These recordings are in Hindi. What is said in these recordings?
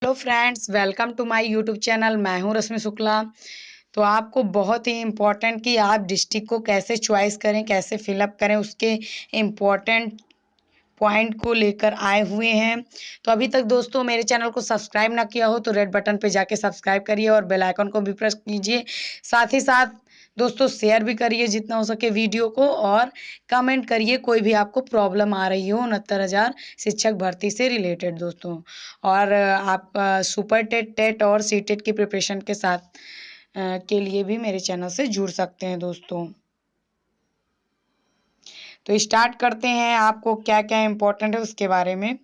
Hello friends, welcome to my YouTube channel. मैं हूं रश्मि शुक्ला। तो आपको बहुत ही इम्पोर्टेंट कि आप डिस्ट्रिक्ट को कैसे चॉइस करें, कैसे फिलअप करें, उसके इम्पोर्टेंट पॉइंट को लेकर आए हुए हैं। तो अभी तक दोस्तों मेरे चैनल को सब्सक्राइब ना किया हो तो रेड बटन पे जाके सब्सक्राइब करिए और बेल आइकन को भी प्रेस कीजिए। साथ ही साथ दोस्तों शेयर भी करिए जितना हो सके वीडियो को, और कमेंट करिए कोई भी आपको प्रॉब्लम आ रही हो 69,000 शिक्षक भर्ती से रिलेटेड दोस्तों। और आप सुपर टेट, टेट और सी टेट की प्रिपरेशन के साथ के लिए भी मेरे चैनल से जुड़ सकते हैं दोस्तों। तो स्टार्ट करते हैं। आपको क्या क्या इम्पोर्टेंट है उसके बारे में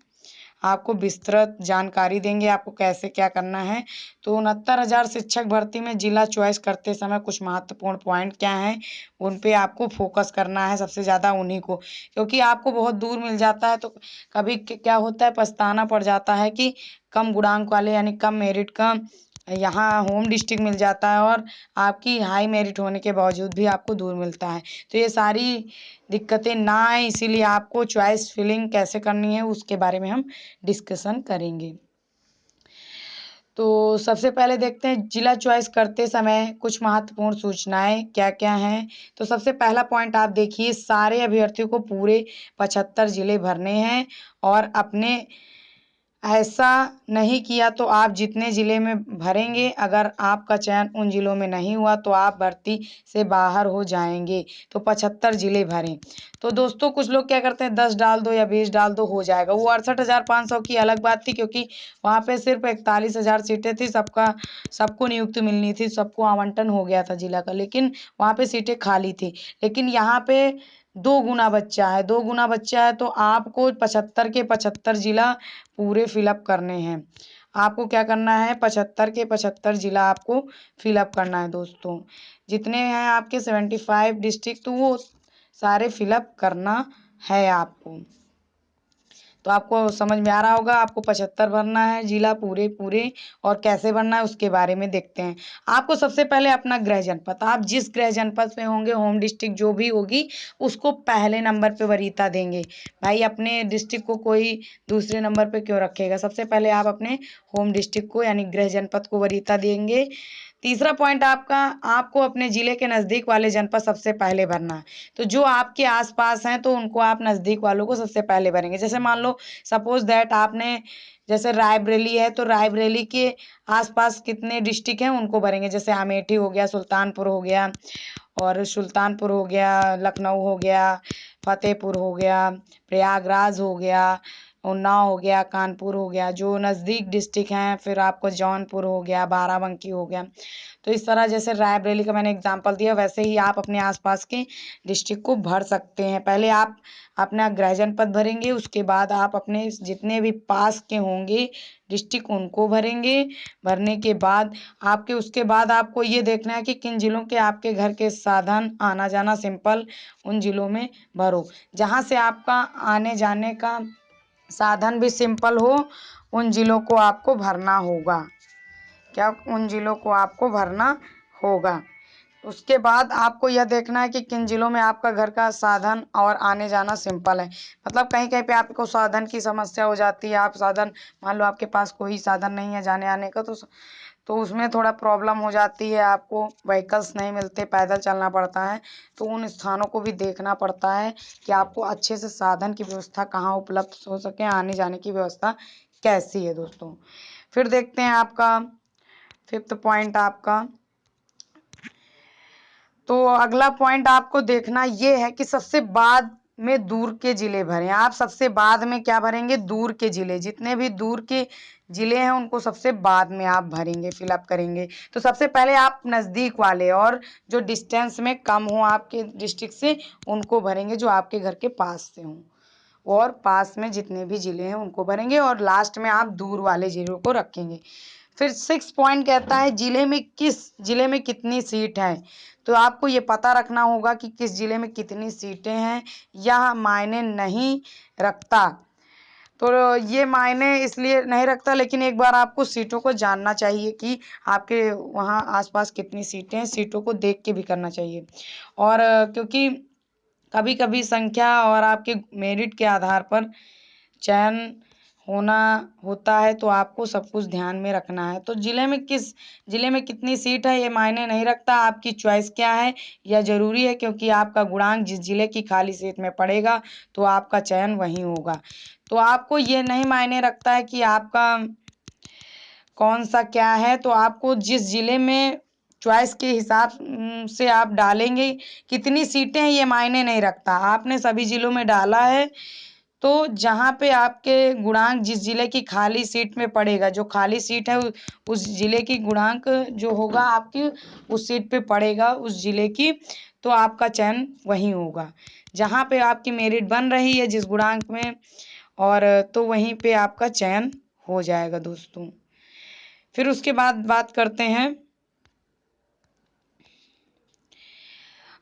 आपको विस्तृत जानकारी देंगे, आपको कैसे क्या करना है। तो 69,000 शिक्षक भर्ती में जिला चॉइस करते समय कुछ महत्वपूर्ण पॉइंट क्या हैं, उन पे आपको फोकस करना है सबसे ज़्यादा उन्हीं को, क्योंकि आपको बहुत दूर मिल जाता है तो कभी क्या होता है, पछताना पड़ जाता है कि कम गुणांक वाले यानी कम मेरिट का यहाँ होम डिस्ट्रिक्ट मिल जाता है और आपकी हाई मेरिट होने के बावजूद भी आपको दूर मिलता है। तो ये सारी दिक्कतें ना आए, इसीलिए आपको चॉइस फिलिंग कैसे करनी है उसके बारे में हम डिस्कशन करेंगे। तो सबसे पहले देखते हैं जिला चॉइस करते समय कुछ महत्वपूर्ण सूचनाएं क्या क्या हैं। तो सबसे पहला पॉइंट आप देखिए, सारे अभ्यर्थियों को पूरे 75 जिले भरने हैं और अपने ऐसा नहीं किया तो आप जितने ज़िले में भरेंगे, अगर आपका चयन उन ज़िलों में नहीं हुआ तो आप भर्ती से बाहर हो जाएंगे। तो 75 ज़िले भरें। तो दोस्तों कुछ लोग क्या करते हैं, 10 डाल दो या 20 डाल दो हो जाएगा। वो 68,500 की अलग बात थी, क्योंकि वहाँ पे सिर्फ 41,000 सीटें थी, सबको नियुक्ति मिलनी थी, सबको आवंटन हो गया था जिला का, लेकिन वहाँ पे सीटें खाली थी। लेकिन यहाँ पे 2 गुना बच्चा है तो आपको 75 के 75 जिला पूरे फिलअप करने हैं। आपको क्या करना है, 75 के 75 जिला आपको फिलअप करना है दोस्तों। जितने हैं आपके 75 डिस्ट्रिक्ट, तो वो सारे फिलअप करना है आपको। तो आपको समझ में आ रहा होगा, आपको 75 भरना है जिला पूरे पूरे, और कैसे भरना है उसके बारे में देखते हैं। आपको सबसे पहले अपना गृह जनपद, आप जिस गृह जनपद में होंगे, होम डिस्ट्रिक्ट जो भी होगी उसको पहले नंबर पे वरीयता देंगे। भाई अपने डिस्ट्रिक्ट को कोई दूसरे नंबर पे क्यों रखेगा, सबसे पहले आप अपने होम डिस्ट्रिक्ट को यानी गृह जनपद को वरीयता देंगे। तीसरा पॉइंट आपका, आपको अपने ज़िले के नज़दीक वाले जनपद सबसे पहले भरना है। तो जो आपके आसपास हैं तो उनको आप नज़दीक वालों को सबसे पहले भरेंगे। जैसे मान लो सपोज दैट आपने, जैसे रायबरेली है तो रायबरेली के आसपास कितने डिस्ट्रिक्ट हैं उनको भरेंगे। जैसे अमेठी हो गया, सुल्तानपुर हो गया, और सुल्तानपुर हो गया, लखनऊ हो गया, फतेहपुर हो गया, प्रयागराज हो गया, उन्नाव हो गया, कानपुर हो गया, जो नज़दीक डिस्ट्रिक्ट हैं। फिर आपको जौनपुर हो गया, बाराबंकी हो गया। तो इस तरह जैसे रायबरेली का मैंने एग्जांपल दिया, वैसे ही आप अपने आसपास के डिस्ट्रिक्ट को भर सकते हैं। पहले आप अपना गृह जनपद भरेंगे, उसके बाद आप अपने जितने भी पास के होंगे डिस्ट्रिक्ट उनको भरेंगे। भरने के बाद आपके उसके बाद आपको ये देखना है कि किन ज़िलों के आपके घर के साधन आना जाना सिंपल, उन ज़िलों में भरो। जहाँ से आपका आने जाने का साधन भी सिंपल हो, उन ज़िलों को आपको भरना होगा। क्या उन ज़िलों को आपको भरना होगा। उसके बाद आपको यह देखना है कि किन ज़िलों में आपका घर का साधन और आने जाना सिंपल है। मतलब कहीं कहीं पे आपको साधन की समस्या हो जाती है, आप साधन, मान लो आपके पास कोई साधन नहीं है जाने आने का, तो उसमें थोड़ा प्रॉब्लम हो जाती है, आपको व्हीकल्स नहीं मिलते, पैदल चलना पड़ता है। तो उन स्थानों को भी देखना पड़ता है कि आपको अच्छे से साधन की व्यवस्था कहाँ उपलब्ध हो सके, आने जाने की व्यवस्था कैसी है दोस्तों। फिर देखते हैं आपका फिफ्थ पॉइंट आपका। तो अगला पॉइंट आपको देखना ये है कि सबसे बाद में दूर के जिले भरें। आप सबसे बाद में क्या भरेंगे, दूर के जिले, जितने भी दूर के जिले हैं उनको सबसे बाद में आप भरेंगे, फिलअप करेंगे। तो सबसे पहले आप नज़दीक वाले और जो डिस्टेंस में कम हो आपके डिस्ट्रिक्ट से उनको भरेंगे, जो आपके घर के पास से हों, और पास में जितने भी ज़िले हैं उनको भरेंगे, और लास्ट में आप दूर वाले ज़िलों को रखेंगे। फिर 6 पॉइंट कहता है किस ज़िले में कितनी सीट है। तो आपको ये पता रखना होगा कि किस ज़िले में कितनी सीटें हैं, यह मायने नहीं रखता। तो ये मायने इसलिए नहीं रखता, लेकिन एक बार आपको सीटों को जानना चाहिए कि आपके वहाँ आसपास कितनी सीटें हैं, सीटों को देख के भी करना चाहिए। और क्योंकि कभी कभी संख्या और आपके मेरिट के आधार पर चयन होना होता है तो आपको सब कुछ ध्यान में रखना है। तो किस ज़िले में कितनी सीट है ये मायने नहीं रखता, आपकी चॉइस क्या है यह ज़रूरी है, क्योंकि आपका गुणांक जिस ज़िले की खाली सीट में पड़ेगा तो आपका चयन वहीं होगा। तो आपको ये नहीं मायने रखता है कि आपका कौन सा क्या है, तो आपको जिस ज़िले में चॉइस के हिसाब से आप डालेंगे, कितनी सीटें हैं ये मायने नहीं रखता। आपने सभी ज़िलों में डाला है तो जहाँ पे आपके गुणांक जिस ज़िले की खाली सीट में पड़ेगा, जो खाली सीट है उस ज़िले की गुणांक जो होगा आपकी उस सीट पे पड़ेगा उस ज़िले की, तो आपका चयन वहीं होगा। जहाँ पे आपकी मेरिट बन रही है जिस गुणांक में, और तो वहीं पे आपका चयन हो जाएगा दोस्तों। फिर उसके बाद बात करते हैं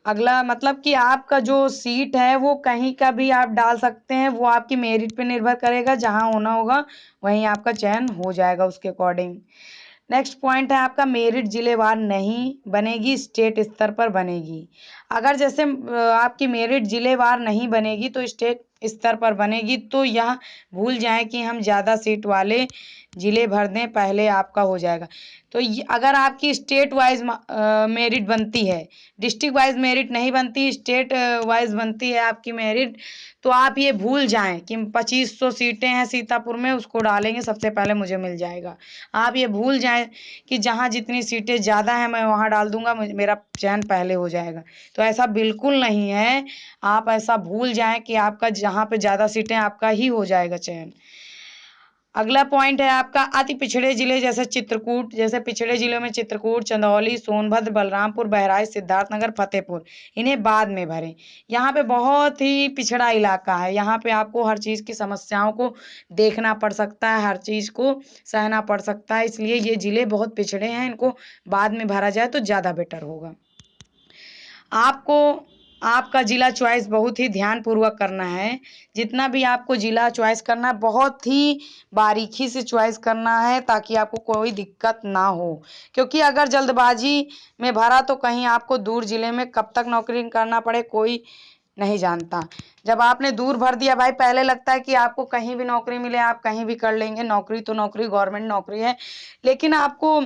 अगला, मतलब कि आपका जो सीट है वो कहीं का भी आप डाल सकते हैं, वो आपकी मेरिट पे निर्भर करेगा, जहाँ होना होगा वहीं आपका चयन हो जाएगा उसके अकॉर्डिंग। नेक्स्ट पॉइंट है आपका मेरिट जिलेवार नहीं बनेगी, स्टेट स्तर पर बनेगी। अगर जैसे आपकी मेरिट जिलेवार नहीं बनेगी तो स्टेट स्तर पर बनेगी, तो यह भूल जाएं कि हम ज़्यादा सीट वाले जिले भर दें, पहले आपका हो जाएगा। तो अगर आपकी स्टेट वाइज मेरिट बनती है, डिस्ट्रिक्ट वाइज मेरिट नहीं बनती, स्टेट वाइज बनती है आपकी मेरिट, तो आप ये भूल जाएं कि 2500 सीटें हैं सीतापुर में, उसको डालेंगे सबसे पहले मुझे मिल जाएगा। आप ये भूल जाएं कि जहाँ जितनी सीटें ज़्यादा हैं मैं वहाँ डाल दूंगा, मेरा चयन पहले हो जाएगा। तो ऐसा बिल्कुल नहीं है, आप ऐसा भूल जाएं कि आपका जहाँ पे ज़्यादा सीटें आपका ही हो जाएगा चयन। अगला पॉइंट है आपका अति पिछड़े जिले, जैसे चित्रकूट, जैसे पिछड़े जिलों में चित्रकूट, चंदौली, सोनभद्र, बलरामपुर, बहराइच, सिद्धार्थनगर, फतेहपुर, इन्हें बाद में भरें। यहाँ पे बहुत ही पिछड़ा इलाका है, यहाँ पे आपको हर चीज़ की समस्याओं को देखना पड़ सकता है, हर चीज़ को सहना पड़ सकता है, इसलिए ये जिले बहुत पिछड़े हैं, इनको बाद में भरा जाए तो ज़्यादा बेटर होगा। आपको आपका ज़िला चॉइस बहुत ही ध्यानपूर्वक करना है। जितना भी आपको ज़िला चॉइस करना है बहुत ही बारीकी से चॉइस करना है, ताकि आपको कोई दिक्कत ना हो, क्योंकि अगर जल्दबाजी में भरा तो कहीं आपको दूर ज़िले में कब तक नौकरी करना पड़े कोई नहीं जानता। जब आपने दूर भर दिया भाई, पहले लगता है कि आपको कहीं भी नौकरी मिले आप कहीं भी कर लेंगे, नौकरी तो नौकरी गवर्नमेंट नौकरी है, लेकिन आपको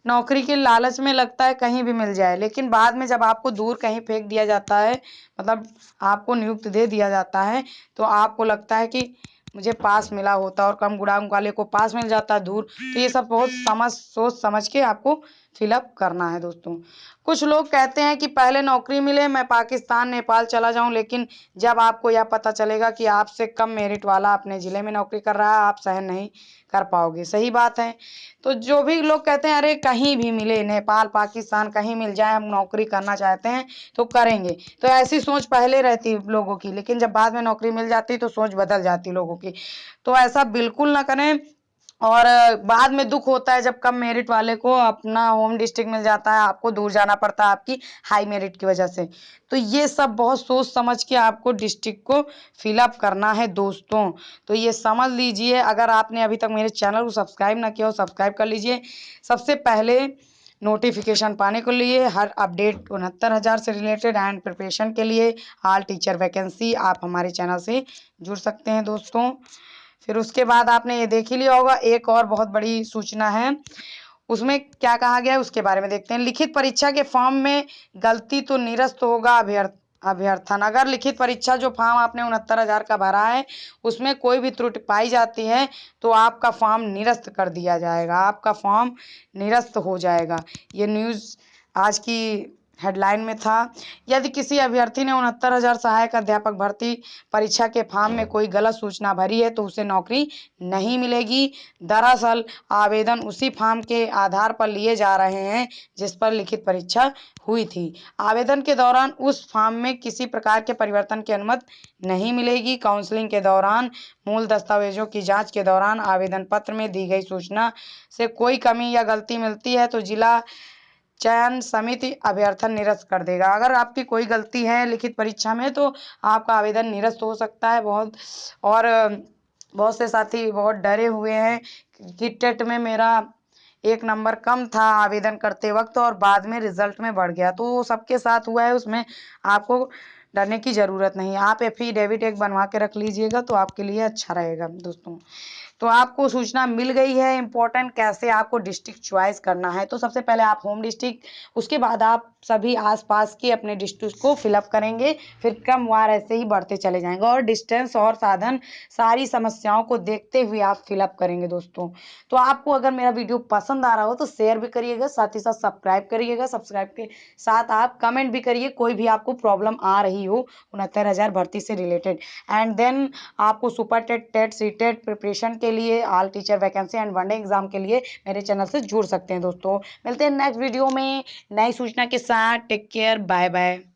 नौकरी के लालच में लगता है कहीं भी मिल जाए, लेकिन बाद में जब आपको दूर कहीं फेंक दिया जाता है, मतलब आपको नियुक्त दे दिया जाता है, तो आपको लगता है कि मुझे पास मिला होता, और कम गुणांक वाले को पास मिल जाता है दूर। तो ये सब बहुत सोच समझ के आपको फिलअप करना है दोस्तों। कुछ लोग कहते हैं कि पहले नौकरी मिले मैं पाकिस्तान नेपाल चला जाऊं, लेकिन जब आपको यह पता चलेगा कि आपसे कम मेरिट वाला अपने ज़िले में नौकरी कर रहा है, आप सहन नहीं कर पाओगे। सही बात है। तो जो भी लोग कहते हैं अरे कहीं भी मिले, नेपाल पाकिस्तान कहीं मिल जाए, हम नौकरी करना चाहते हैं तो करेंगे, तो ऐसी सोच पहले रहती लोगों की, लेकिन जब बाद में नौकरी मिल जाती तो सोच बदल जाती लोगों की। तो ऐसा बिल्कुल ना करें, और बाद में दुख होता है जब कम मेरिट वाले को अपना होम डिस्ट्रिक्ट मिल जाता है, आपको दूर जाना पड़ता है आपकी हाई मेरिट की वजह से। तो ये सब बहुत सोच समझ के आपको डिस्ट्रिक्ट को फिलअप करना है दोस्तों। तो ये समझ लीजिए, अगर आपने अभी तक मेरे चैनल को सब्सक्राइब ना किया हो सब्सक्राइब कर लीजिए। सबसे पहले नोटिफिकेशन पाने के लिए, हर अपडेट 69,000 से रिलेटेड एंड प्रिपरेशन के लिए ऑल टीचर वैकेंसी, आप हमारे चैनल से जुड़ सकते हैं दोस्तों। फिर उसके बाद आपने ये देख ही लिया होगा, एक और बहुत बड़ी सूचना है, उसमें क्या कहा गया है उसके बारे में देखते हैं। लिखित परीक्षा के फॉर्म में गलती तो निरस्त होगा अभ्यर्थन। अगर लिखित परीक्षा जो फॉर्म आपने 69,000 का भरा है उसमें कोई भी त्रुटि पाई जाती है तो आपका फॉर्म निरस्त कर दिया जाएगा, आपका फॉर्म निरस्त हो जाएगा। ये न्यूज़ आज की हेडलाइन में था। यदि किसी अभ्यर्थी ने 69,000 सहायक अध्यापक भर्ती परीक्षा के फॉर्म में कोई गलत सूचना भरी है तो उसे नौकरी नहीं मिलेगी। दरअसल आवेदन उसी फॉर्म के आधार पर लिए जा रहे हैं जिस पर लिखित परीक्षा हुई थी। आवेदन के दौरान उस फॉर्म में किसी प्रकार के परिवर्तन की अनुमति नहीं मिलेगी। काउंसलिंग के दौरान, मूल दस्तावेजों की जांच के दौरान आवेदन पत्र में दी गई सूचना से कोई कमी या गलती मिलती है तो जिला चयन समिति अभ्यर्थन निरस्त कर देगा। अगर आपकी कोई गलती है लिखित परीक्षा में तो आपका आवेदन निरस्त हो सकता है। बहुत से साथी बहुत डरे हुए हैं कि टेट में मेरा 1 नंबर कम था आवेदन करते वक्त और बाद में रिजल्ट में बढ़ गया, तो सबके साथ हुआ है, उसमें आपको डरने की ज़रूरत नहीं है। आप एफिडेविट एक बनवा के रख लीजिएगा तो आपके लिए अच्छा रहेगा दोस्तों। तो आपको सूचना मिल गई है इम्पोर्टेंट कैसे आपको डिस्ट्रिक्ट चॉइस करना है। तो सबसे पहले आप होम डिस्ट्रिक्ट, उसके बाद आप सभी आसपास के अपने डिस्ट्रिक्ट को फिलअप करेंगे, फिर क्रमवार ऐसे ही बढ़ते चले जाएंगे और डिस्टेंस और साधन सारी समस्याओं को देखते हुए आप फिलअप करेंगे दोस्तों। तो आपको अगर मेरा वीडियो पसंद आ रहा हो तो शेयर भी करिएगा, साथ ही साथ सब्सक्राइब करिएगा। सब्सक्राइब के साथ आप कमेंट भी करिए कोई भी आपको प्रॉब्लम आ रही हो 69,000 भर्ती से रिलेटेड। एंड देन आपको super TET, TET, C TET preparation के लिए, all teacher vacancy and one day exam के लिए मेरे चैनल से जुड़ सकते हैं दोस्तों। मिलते हैं नेक्स्ट वीडियो में नई सूचना के साथ। Take care, bye bye.